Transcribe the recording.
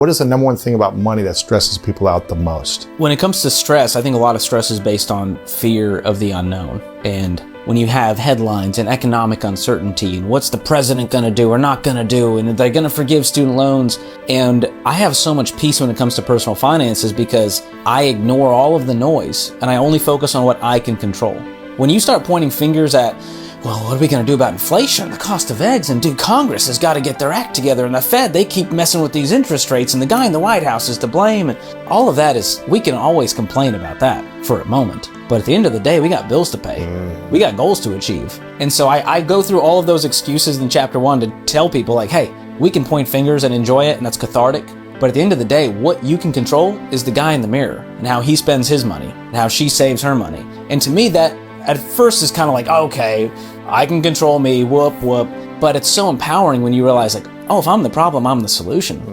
What is the number one thing about money that stresses people out the most? When it comes to stress, I think a lot of stress is based on fear of the unknown. And when you have headlines and economic uncertainty and what's the president going to do or not going to do, and are they going to forgive student loans? And I have so much peace when it comes to personal finances because I ignore all of the noise and I only focus on what I can control. When you start pointing fingers at, well, what are we going to do about inflation, the cost of eggs, and Congress has got to get their act together, and the Fed, they keep messing with these interest rates, and the guy in the White House is to blame, and all of that is, we can always complain about that for a moment. But at the end of the day, we got bills to pay. We got goals to achieve. And so I go through all of those excuses in chapter 1 to tell people like, hey, we can point fingers and enjoy it, and that's cathartic. But at the end of the day, what you can control is the guy in the mirror and how he spends his money and how she saves her money. And to me, that at first is kind of like, okay, I can control me, whoop, whoop. But it's so empowering when you realize like, oh, if I'm the problem, I'm the solution.